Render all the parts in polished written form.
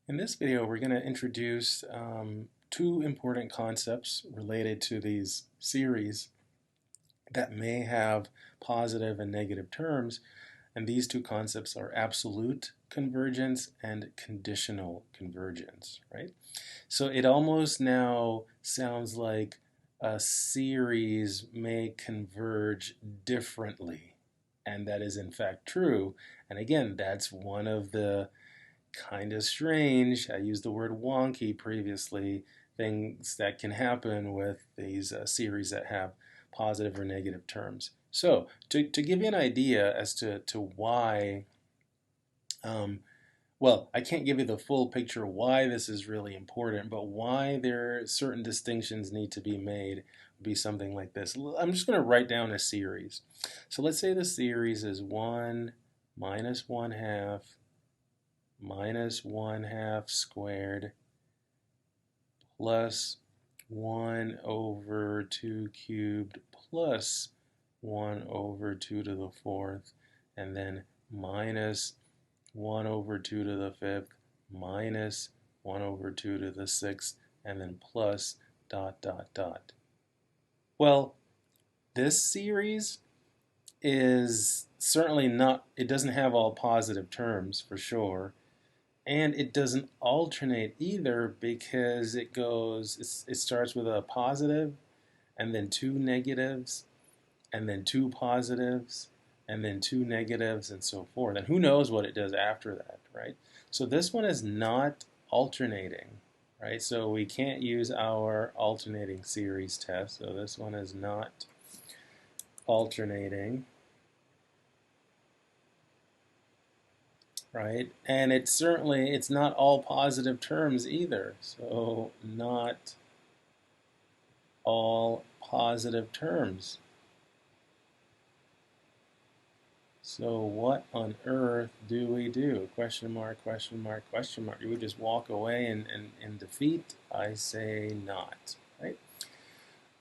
In this video, we're going to introduce two important concepts related to these series that may have positive and negative terms, and these two concepts are absolute convergence and conditional convergence, right? So it almost now sounds like a series may converge differently, and that is in fact true. And again, that's one of the kind of strange, I used the word wonky previously, things that can happen with these series that have positive or negative terms. So to give you an idea as to why, well, I can't give you the full picture why this is really important, but why there certain distinctions need to be made would be something like this. I'm just going to write down a series. So let's say the series is 1 minus 1 half minus 1 half squared plus 1 over 2 cubed plus 1 over 2 to the fourth, and then minus 1 over 2 to the fifth minus 1 over 2 to the sixth, and then plus dot dot dot. Well, this series is certainly not, it doesn't have all positive terms for sure. And it doesn't alternate either because it starts with a positive and then two negatives and then two positives and then two negatives and so forth. And who knows what it does after that, right? So this one is not alternating, right? So we can't use our alternating series test. So this one is not alternating. Right? And it's not all positive terms either. So not all positive terms. So what on earth do we do? Question mark, question mark, question mark. Do we just walk away and defeat? I say not, right?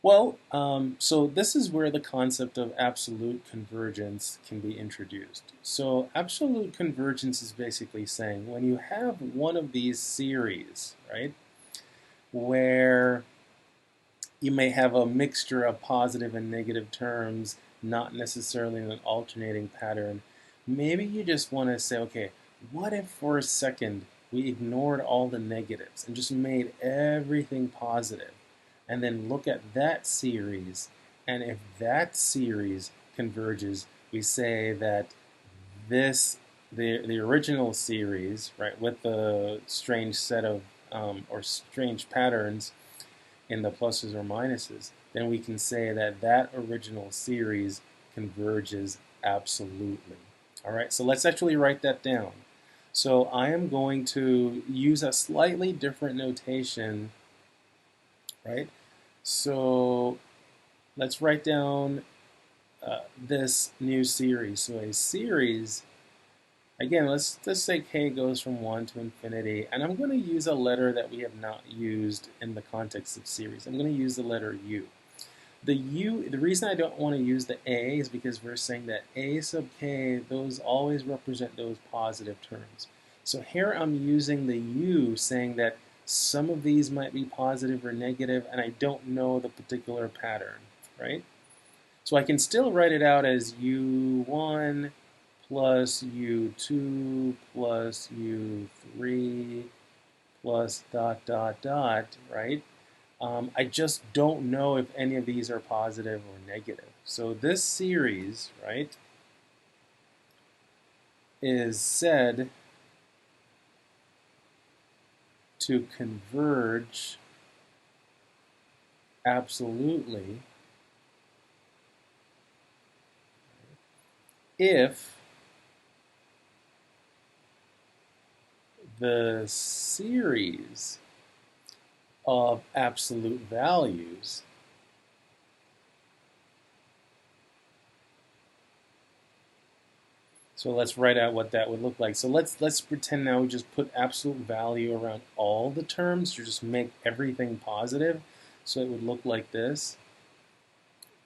Well, so this is where the concept of absolute convergence can be introduced. So absolute convergence is basically saying when you have one of these series, right, where you may have a mixture of positive and negative terms, not necessarily in an alternating pattern, maybe you just want to say, okay, what if for a second we ignored all the negatives and just made everything positive? And then look at that series, and if that series converges, we say that the original series, right, with the strange set of or strange patterns in the pluses or minuses, then we can say that that original series converges absolutely. All right, so let's actually write that down. So I am going to use a slightly different notation, right? So let's write down this new series. So a series, again, let's say k goes from 1 to infinity, and I'm going to use a letter that we have not used in the context of series. I'm going to use the letter u. The reason I don't want to use the a is because we're saying that a sub k, those always represent those positive terms. So here I'm using the u, saying that some of these might be positive or negative, and I don't know the particular pattern, right? So I can still write it out as u1 plus u2 plus u3 plus dot dot dot, right? I just don't know if any of these are positive or negative. So this series, right, is said to converge absolutely if the series of absolute values So let's write out what that would look like. So let's pretend now we just put absolute value around all the terms to just make everything positive. So it would look like this.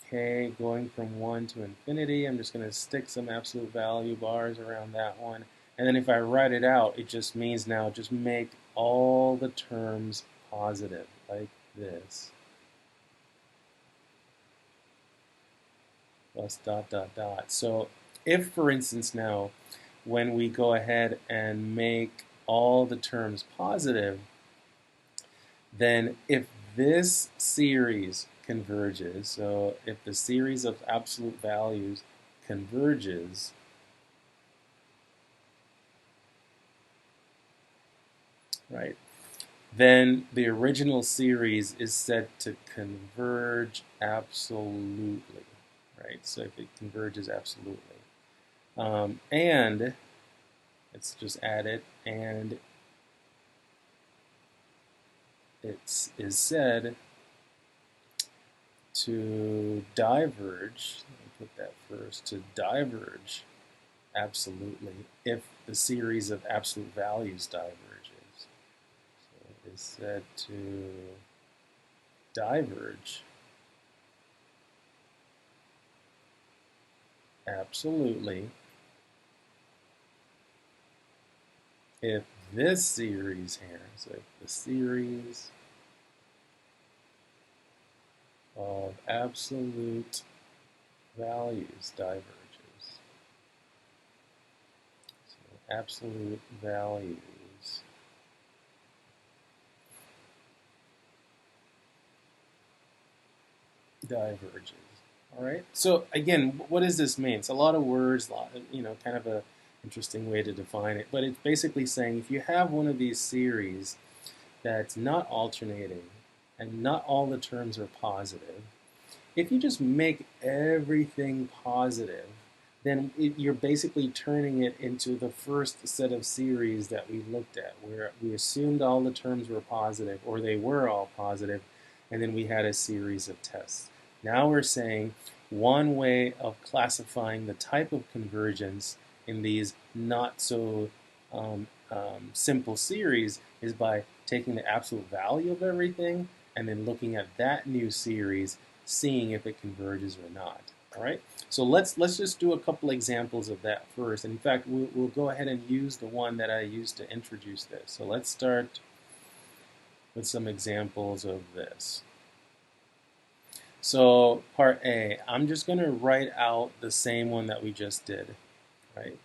Okay, going from 1 to infinity. I'm just going to stick some absolute value bars around that one. And then if I write it out, it just means now just make all the terms positive, like this. Plus dot, dot, dot. So if, for instance, now, when we go ahead and make all the terms positive, then if this series converges, so if the series of absolute values converges, right, then the original series is said to converge absolutely, right? So if it converges absolutely. And let's just add it, and it is said to diverge, let me put that first, to diverge absolutely if the series of absolute values diverges. So it is said to diverge absolutely if this series here, so if the series of absolute values diverges. So absolute values diverges. All right. So again, what does this mean? It's a lot of words, kind of a interesting way to define it. But it's basically saying if you have one of these series that's not alternating and not all the terms are positive, if you just make everything positive, then you're basically turning it into the first set of series that we looked at, where we assumed all the terms were positive, or they were all positive, and then we had a series of tests. Now we're saying one way of classifying the type of convergence in these not so simple series is by taking the absolute value of everything and then looking at that new series, seeing if it converges or not. All right. So let's just do a couple examples of that first. In fact, we'll go ahead and use the one that I used to introduce this. So let's start with some examples of this. So part A, I'm just going to write out the same one that we just did, right?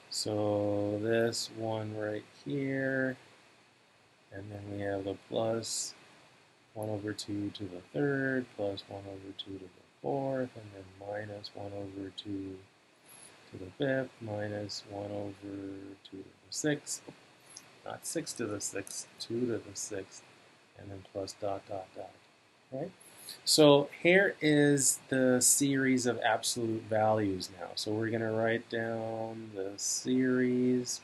So this one right here, and then we have the plus 1 over 2 to the third, plus 1 over 2 to the fourth, and then minus 1 over 2 to the fifth, minus 1 over 2 to the sixth, not 6 to the sixth, 2 to the sixth, and then plus dot, dot, dot, right? So here is the series of absolute values now. So we're going to write down the series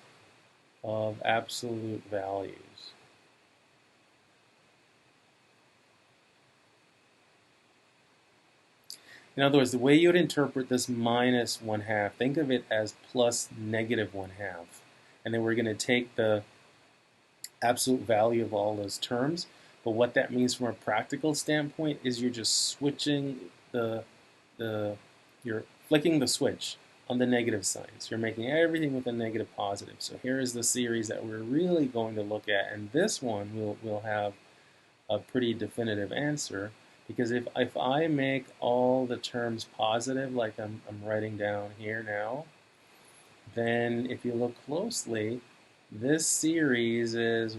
of absolute values. In other words, the way you would interpret this minus 1/2, think of it as plus negative 1/2. And then we're going to take the absolute value of all those terms. But what that means from a practical standpoint is you're just switching you're flicking the switch on the negative signs. You're making everything with a negative positive. So here is the series that we're really going to look at. And this one will have a pretty definitive answer. Because if I make all the terms positive, like I'm writing down here now, then if you look closely, this series is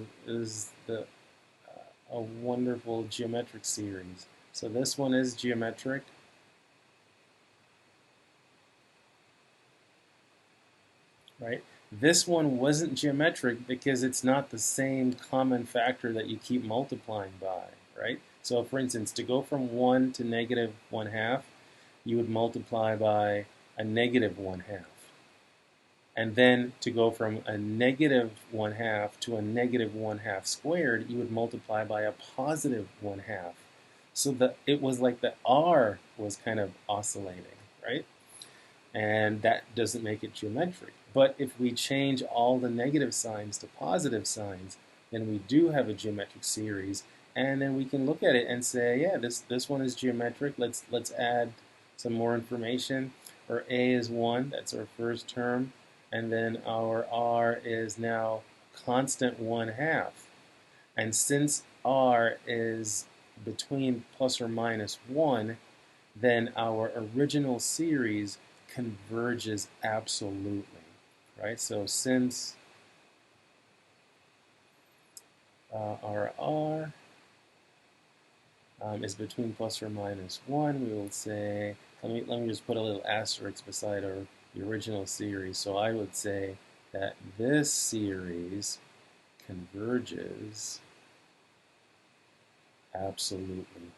a wonderful geometric series. So this one is geometric. Right? This one wasn't geometric because it's not the same common factor that you keep multiplying by, right? So for instance, to go from 1 to negative 1/2, you would multiply by a negative 1/2. And then to go from a negative 1/2 to a negative 1/2 squared, you would multiply by a positive 1/2. So it was like the R was kind of oscillating, right? And that doesn't make it geometric. But if we change all the negative signs to positive signs, then we do have a geometric series, and then we can look at it and say, yeah, this one is geometric. Let's add some more information. Or A is 1, that's our first term. and then our r is now constant 1/2. And since r is between plus or minus 1, then our original series converges absolutely, right? So since our r is between plus or minus 1, we will say, let me just put a little asterisk beside the original series. So I would say that this series converges absolutely.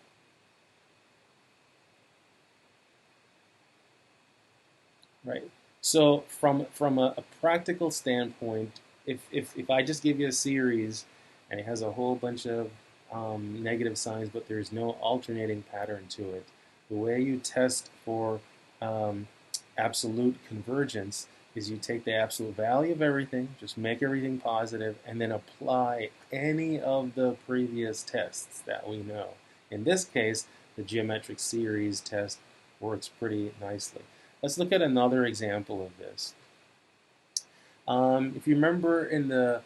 Right. So from a practical standpoint, if I just give you a series and it has a whole bunch of negative signs, but there's no alternating pattern to it, the way you test for um, absolute convergence is you take the absolute value of everything, just make everything positive, and then apply any of the previous tests that we know. In this case, the geometric series test works pretty nicely. Let's look at another example of this. If you remember in a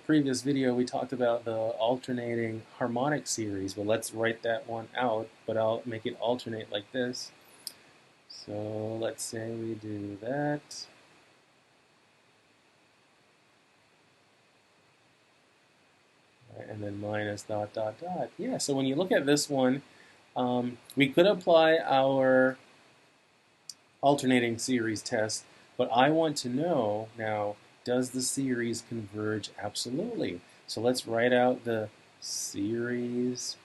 previous video, we talked about the alternating harmonic series. Well, let's write that one out, but I'll make it alternate like this. So let's say we do that. And then minus dot dot dot. Yeah, so when you look at this one, we could apply our alternating series test, but I want to know now, does the series converge absolutely? So let's write out the series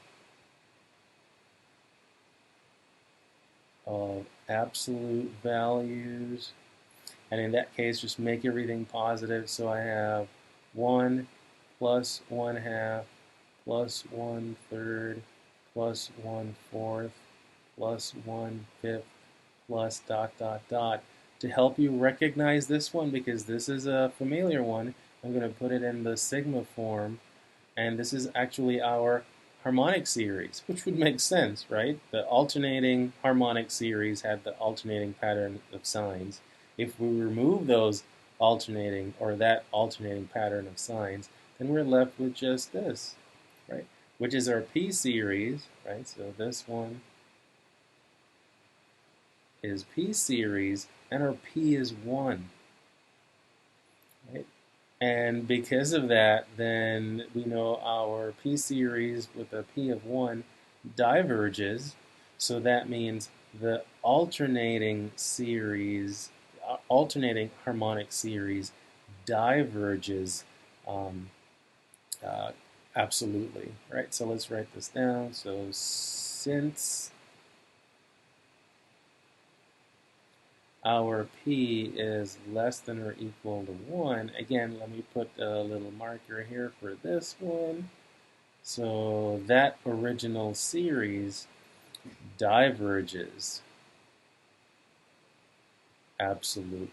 of absolute values. And in that case, just make everything positive. So I have 1 plus 1/2 plus 1/3 plus 1/4 plus 1/5 plus dot dot dot. To help you recognize this one, because this is a familiar one, I'm going to put it in the sigma form, and this is actually our harmonic series, which would make sense, right? The alternating harmonic series had the alternating pattern of signs. If we remove those alternating, or that alternating pattern of signs, then we're left with just this, right? Which is our P series, right? So this one is P series, and our P is 1, right? And because of that, then we know our P series with a P of 1 diverges. So that means the alternating series, alternating harmonic series diverges absolutely, right? So let's write this down. So since our P is less than or equal to 1, again, let me put a little marker here for this one. So that original series diverges absolute.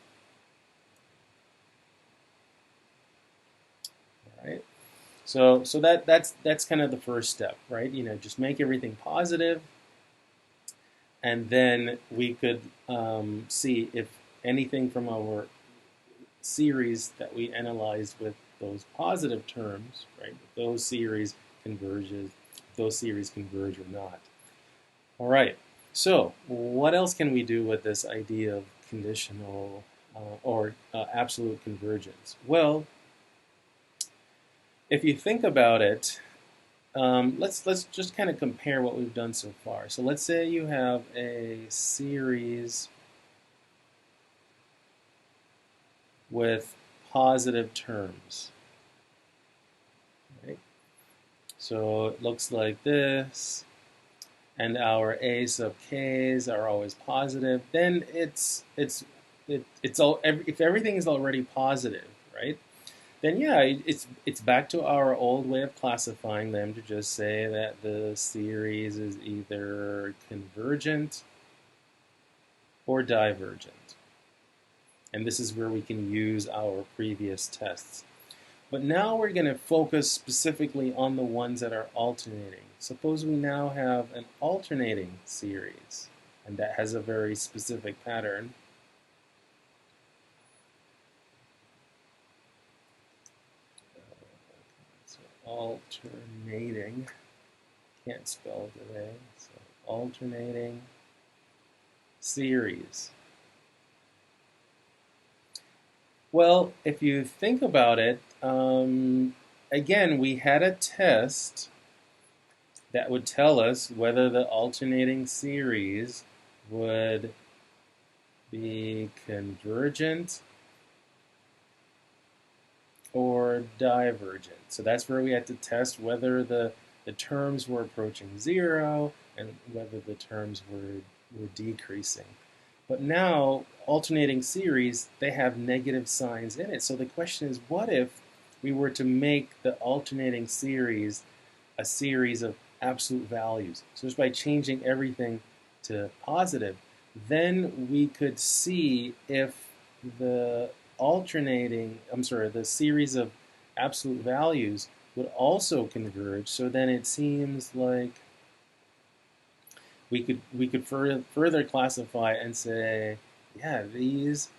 All right. So that's kind of the first step, right? You know, just make everything positive, and then we could see if anything from our series that we analyzed with those positive terms, right? If those series converges, if those series converge or not. All right. So what else can we do with this idea of conditional or absolute convergence? Well, if you think about it, let's just kind of compare what we've done so far. So let's say you have a series with positive terms. Right? So it looks like this, and our a sub k's are always positive. Then it's all if everything is already positive, right? Then yeah, it's back to our old way of classifying them to just say that the series is either convergent or divergent. And this is where we can use our previous tests. But now we're going to focus specifically on the ones that are alternating. Suppose we now have an alternating series, and that has a very specific pattern. alternating, can't spell today, so alternating series. Well, if you think about it, again, we had a test that would tell us whether the alternating series would be convergent or divergent. So that's where we had to test whether the terms were approaching zero and whether the terms were decreasing. But now, alternating series, they have negative signs in it. So the question is, what if we were to make the alternating series a series of absolute values? So just by changing everything to positive, then we could see if the the series of absolute values would also converge. So then it seems like we could further classify and say, yeah, these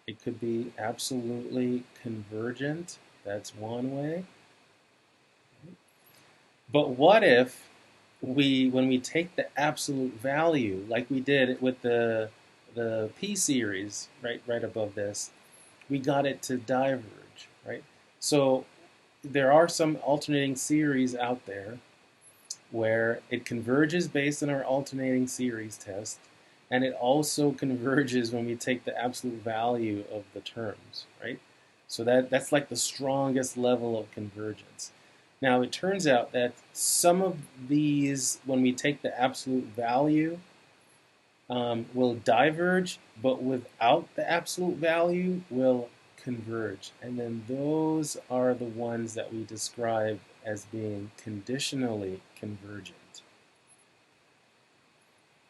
it could be absolutely convergent. That's one way. But what if when we take the absolute value, like we did with the p series right above this, we got it to diverge, right? So there are some alternating series out there where it converges based on our alternating series test, and it also converges when we take the absolute value of the terms, right? So that's like the strongest level of convergence. Now, it turns out that some of these, when we take the absolute value, will diverge, but without the absolute value, will converge. And then those are the ones that we describe as being conditionally convergent.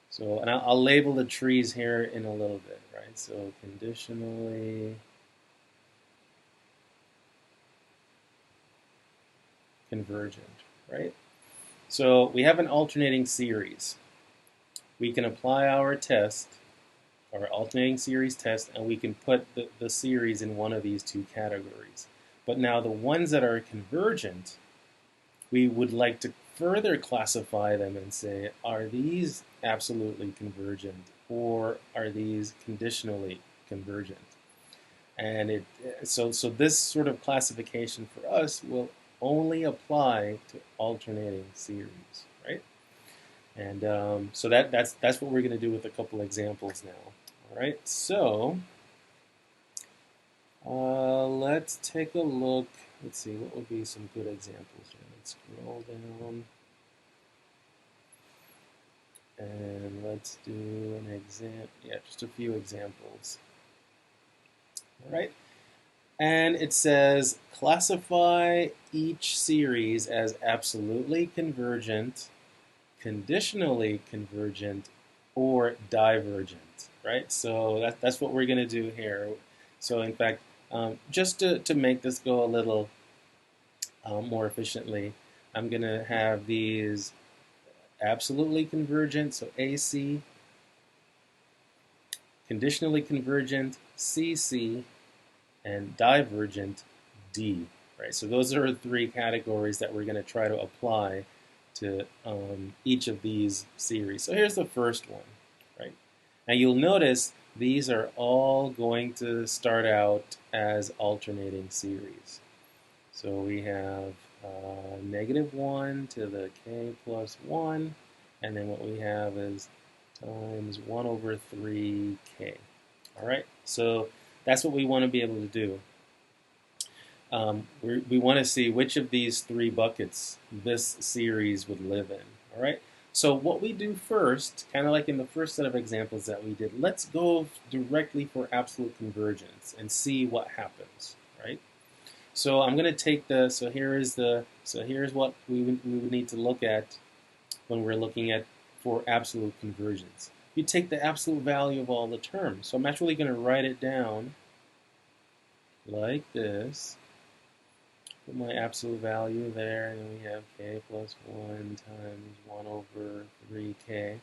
So, and I'll label the trees here in a little bit, right? So, conditionally convergent, right? So, we have an alternating series. We can apply our test, our alternating series test, and we can put the series in one of these two categories. But now the ones that are convergent, we would like to further classify them and say, are these absolutely convergent or are these conditionally convergent? And so this sort of classification for us will only apply to alternating series, right? And so that's what we're going to do with a couple examples now. All right, so let's take a look. Let's see, what would be some good examples here? Let's scroll down. And let's do an example. Yeah, just a few examples. All right. And it says, classify each series as absolutely convergent, conditionally convergent, or divergent, right? So that's what we're going to do here. So in fact, just to make this go a little more efficiently, I'm going to have these absolutely convergent, so AC, conditionally convergent, CC, and divergent, D, right? So those are the three categories that we're going to try to apply to each of these series. So here's the first one, right? Now you'll notice these are all going to start out as alternating series. So we have -1 to the k plus 1, and then what we have is times 1 over 3k. All right, so that's what we want to be able to do. We want to see which of these three buckets this series would live in. All right. So what we do first, kind of like in the first set of examples that we did, let's go directly for absolute convergence and see what happens. Right. So I'm going to take so here's what we would need to look at when we're looking at for absolute convergence. You take the absolute value of all the terms. So I'm actually going to write it down like this. Put my absolute value there, and then we have k plus 1 times 1 over 3k.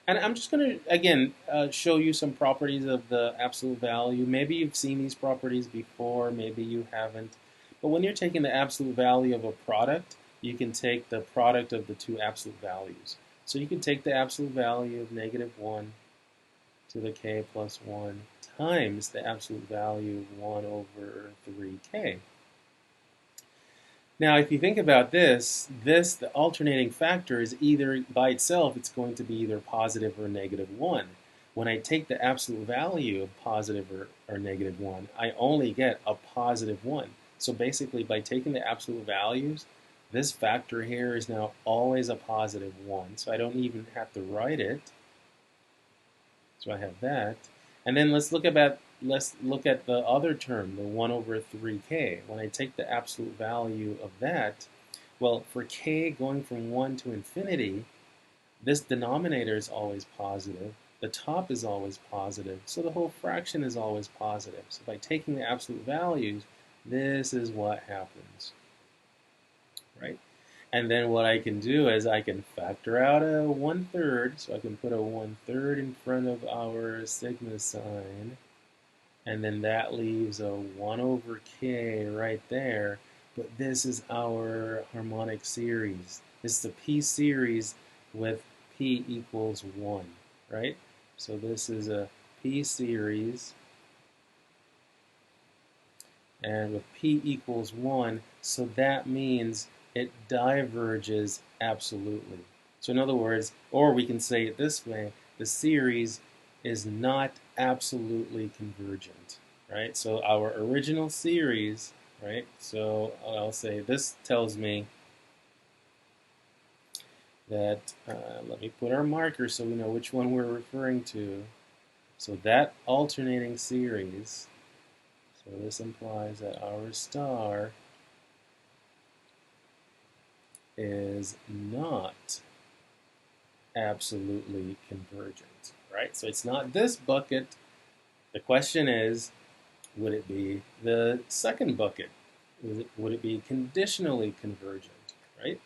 And I'm just going to, again, show you some properties of the absolute value. Maybe you've seen these properties before, maybe you haven't. But when you're taking the absolute value of a product, you can take the product of the two absolute values. So you can take the absolute value of negative 1 to the k plus 1 times the absolute value of 1 over 3k. Now, if you think about this, the alternating factor is either, by itself, it's going to be either positive or negative 1. When I take the absolute value of positive or negative 1, I only get a positive 1. So basically, by taking the absolute values, this factor here is now always a positive 1. So I don't even have to write it. So I have that. And then let's look at the other term, the 1 over 3k. When I take the absolute value of that, well, for k going from 1 to infinity, this denominator is always positive. The top is always positive. So the whole fraction is always positive. So by taking the absolute values, this is what happens, right? And then what I can do is I can factor out a 1/3. So I can put a 1/3 in front of our sigma sign. And then that leaves a 1 over k right there. But this is our harmonic series. This is the p series with p equals 1, right? So this is a p series. And with p equals 1, so that means it diverges absolutely. So in other words, or we can say it this way, the series is not absolutely convergent, right? So our original series, right? So I'll say this tells me that, let me put our marker so we know which one we're referring to. So that alternating series, so this implies that our star is not absolutely convergent, right? So it's not this bucket. The question is, would it be the second bucket? Would it be conditionally convergent, right?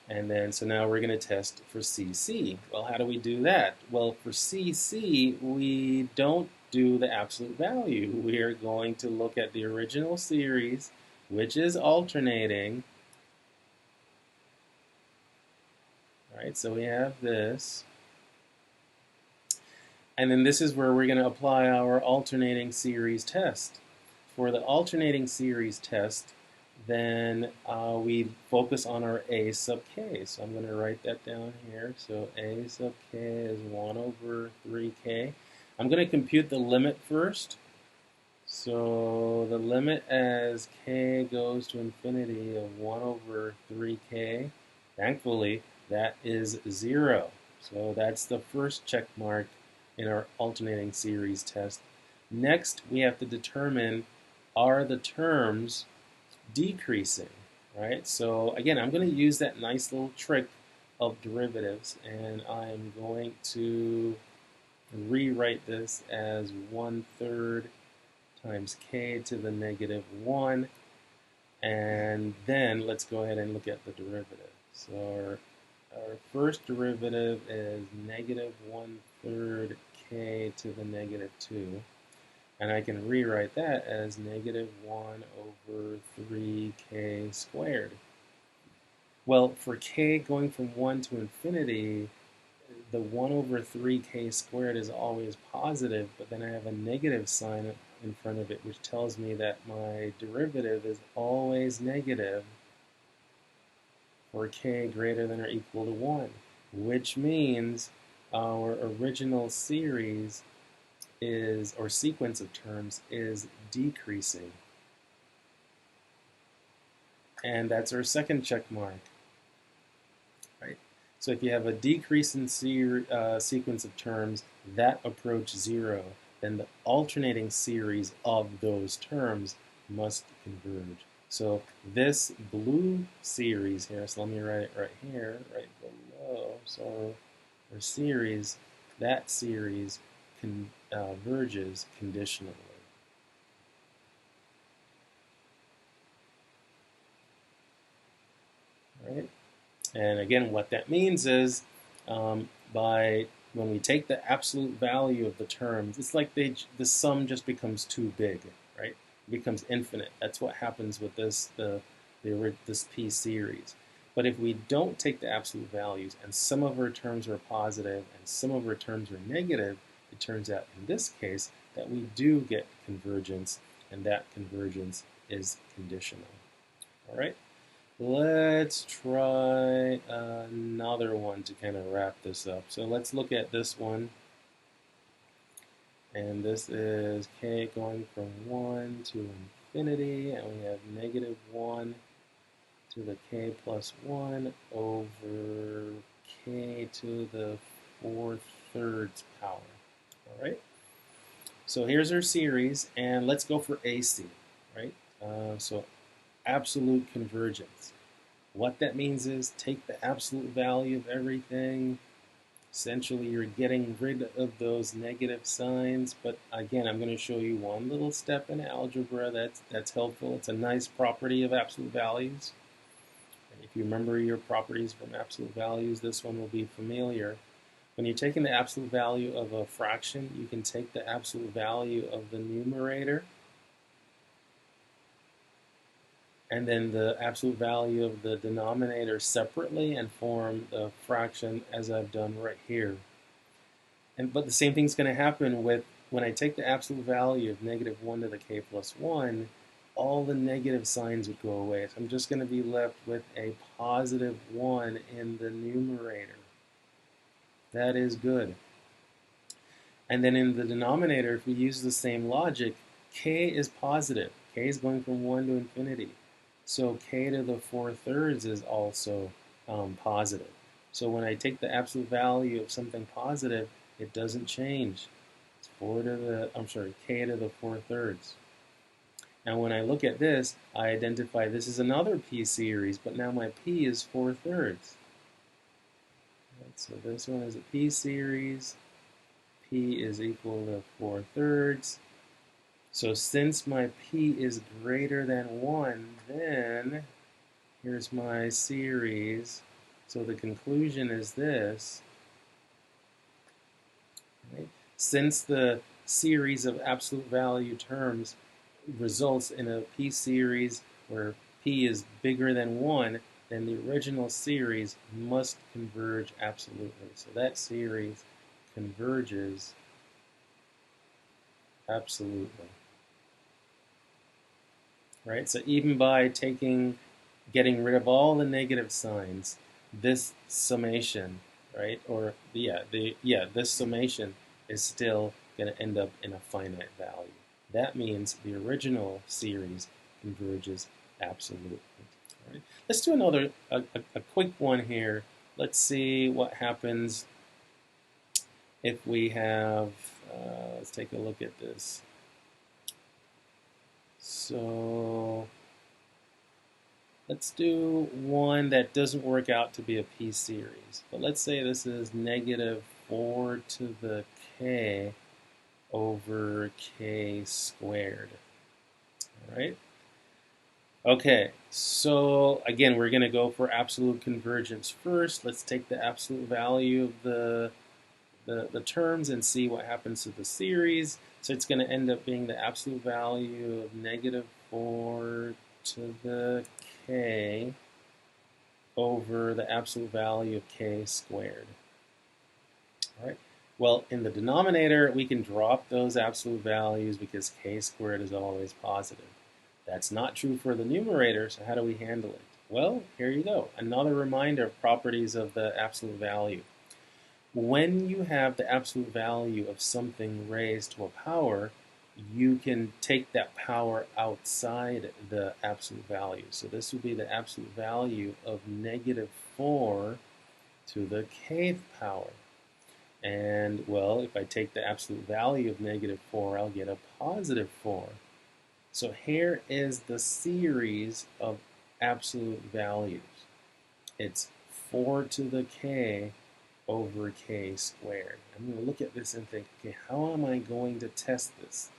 And then, so now we're going to test for CC. Well, how do we do that? Well, for CC, we don't do the absolute value. We are going to look at the original series, which is alternating. Right, so we have this. And then this is where we're going to apply our alternating series test. For the alternating series test, then we focus on our a sub k. So I'm going to write that down here. So a sub k is 1 over 3k. I'm going to compute the limit first. So the limit as k goes to infinity of 1 over 3k, thankfully, that is 0. So that's the first check mark in our alternating series test. Next, we have to determine, are the terms decreasing, right? So again, I'm going to use that nice little trick of derivatives, and I'm going to rewrite this as 1/3 times k to the negative 1. And then let's go ahead and look at the derivative. So our first derivative is negative 1/3 k to the negative 2. And I can rewrite that as negative 1 over 3k squared. Well, for k going from 1 to infinity, the 1 over 3k squared is always positive, but then I have a negative sign in front of it, which tells me that my derivative is always negative for k greater than or equal to 1, which means our original series is, or sequence of terms, is decreasing. And that's our second check mark. Right? So if you have a decrease in sequence of terms that approach 0, then the alternating series of those terms must converge. So this blue series here, so let me write it right here, right below. So our series, that series converges conditionally. Right? And again, what that means is when we take the absolute value of the terms, it's like the sum just becomes too big, right? becomes infinite. That's what happens with this P series. But if we don't take the absolute values and some of our terms are positive and some of our terms are negative, it turns out in this case that we do get convergence, and that convergence is conditional. All right, let's try another one to kind of wrap this up. So let's look at this one. And this is k going from 1 to infinity, and we have negative 1 to the k plus 1 over k to the 4/3 power. All right? So here's our series, and let's go for AC, right? So absolute convergence. What that means is take the absolute value of everything. Essentially, you're getting rid of those negative signs, but again, I'm going to show you one little step in algebra that's helpful. It's a nice property of absolute values. And if you remember your properties from absolute values, this one will be familiar. When you're taking the absolute value of a fraction, you can take the absolute value of the numerator and then the absolute value of the denominator separately and form the fraction as I've done right here. But the same thing's going to happen with when I take the absolute value of negative 1 to the k plus 1, all the negative signs would go away. So I'm just going to be left with a positive 1 in the numerator. That is good. And then in the denominator, if we use the same logic, k is positive. K is going from 1 to infinity. So k to the 4/3 is also positive. So when I take the absolute value of something positive, it doesn't change. It's k to the 4/3. Now when I look at this, I identify this is another P series, but now my P is 4/3. Right, so this one is a P series. P is equal to 4/3. So since my P is greater than 1, then here's my series. So the conclusion is this. Right? Since the series of absolute value terms results in a P series where P is bigger than 1, then the original series must converge absolutely. So that series converges absolutely. Right? So even by getting rid of all the negative signs, this summation, right? Or this summation is still going to end up in a finite value. That means the original series converges absolutely. All right? Let's do another a quick one here. Let's see what happens if we have. Let's take a look at this. So let's do one that doesn't work out to be a P series. But let's say this is negative 4 to the k over k squared. All right? Okay, so again, we're going to go for absolute convergence first. Let's take the absolute value of the terms and see what happens to the series. So it's going to end up being the absolute value of negative 4 to the k over the absolute value of k squared. All right. Well, in the denominator, we can drop those absolute values because k squared is always positive. That's not true for the numerator, so how do we handle it? Well, here you go. Another reminder of properties of the absolute value. When you have the absolute value of something raised to a power, you can take that power outside the absolute value. So this would be the absolute value of negative 4 to the kth power. And, well, if I take the absolute value of negative 4, I'll get a positive 4. So here is the series of absolute values. It's 4 to the k over k squared. I'm going to look at this and think, okay, how am I going to test this?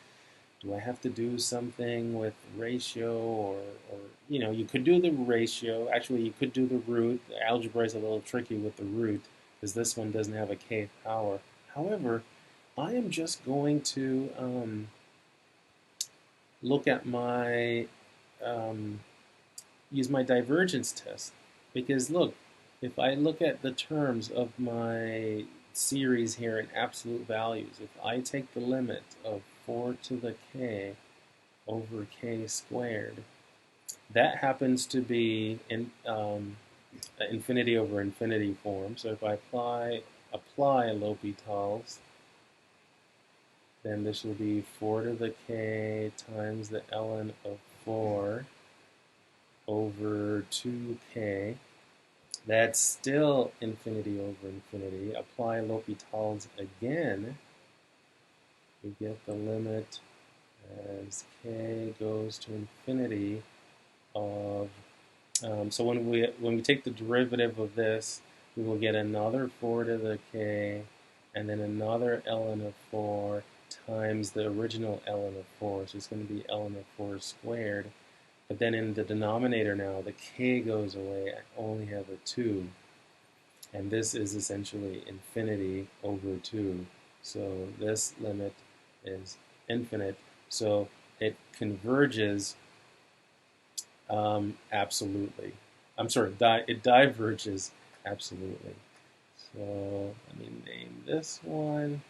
Do I have to do something with ratio or you could do the ratio. Actually, you could do the root. The algebra is a little tricky with the root because this one doesn't have a kth power. However, I am just going to look at my use my divergence test, because look, if I look at the terms of my series here in absolute values, if I take the limit of 4 to the k over k squared, that happens to be in infinity over infinity form. So if I apply L'Hopital's, then this will be 4 to the k times the ln of 4 over 2k. That's still infinity over infinity. Apply L'Hopital's again. We get the limit as k goes to infinity of, so when we take the derivative of this, we will get another 4 to the k, and then another ln of 4 times the original ln of 4. So it's going to be ln of 4 squared. But then in the denominator now, the k goes away. I only have a 2. And this is essentially infinity over 2. So this limit is infinite. So it converges absolutely. I'm sorry, it diverges absolutely. So let me name this one.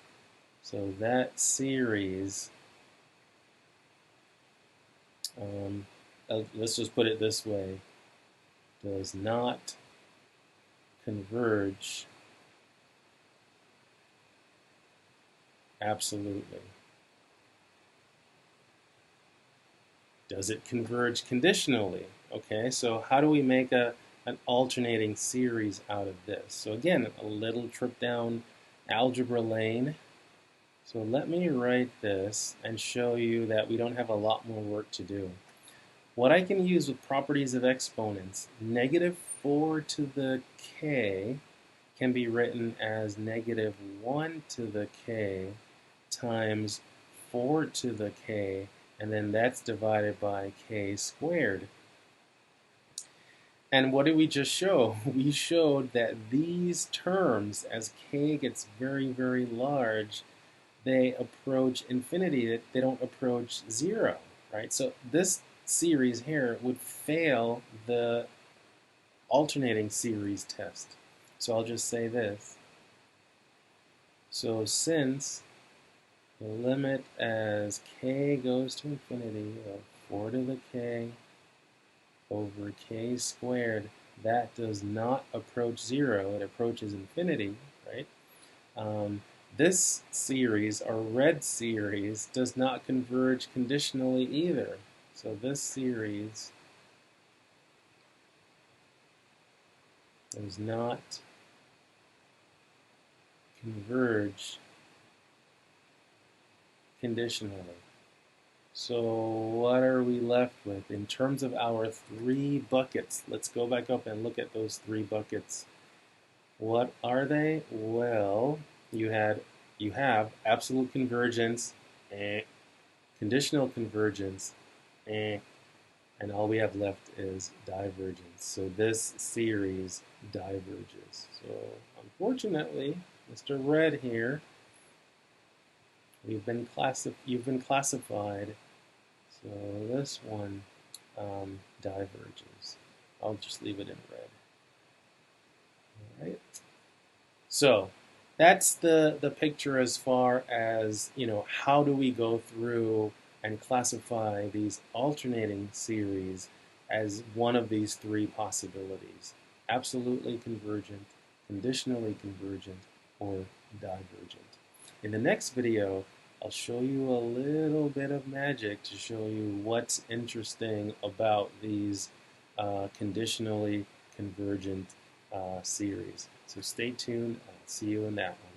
So that series, let's just put it this way, does not converge absolutely. Does it converge conditionally? Okay, so how do we make an alternating series out of this? So again, a little trip down algebra lane. So let me write this and show you that we don't have a lot more work to do. What I can use with properties of exponents, negative 4 to the k can be written as negative 1 to the k times 4 to the k, and then that's divided by k squared. And what did we just show? We showed that these terms, as k gets very, very large, they approach infinity. They don't approach 0, right? So this series here would fail the alternating series test. So I'll just say this. So since the limit as k goes to infinity of 4 to the k over k squared, that does not approach 0. It approaches infinity, right? This series, our red series, does not converge conditionally either. So this series does not converge conditionally. So what are we left with? In terms of our 3 buckets, let's go back up and look at those 3 buckets. What are they? Well, you have absolute convergence, conditional convergence, and all we have left is divergence. So this series diverges. So unfortunately, Mr. Red here, you've been classified. So this one diverges. I'll just leave it in red. All right. So that's the picture as far as, how do we go through and classify these alternating series as one of these 3 possibilities: absolutely convergent, conditionally convergent, or divergent. In the next video, I'll show you a little bit of magic to show you what's interesting about these conditionally convergent series. So stay tuned. I'll see you in that one.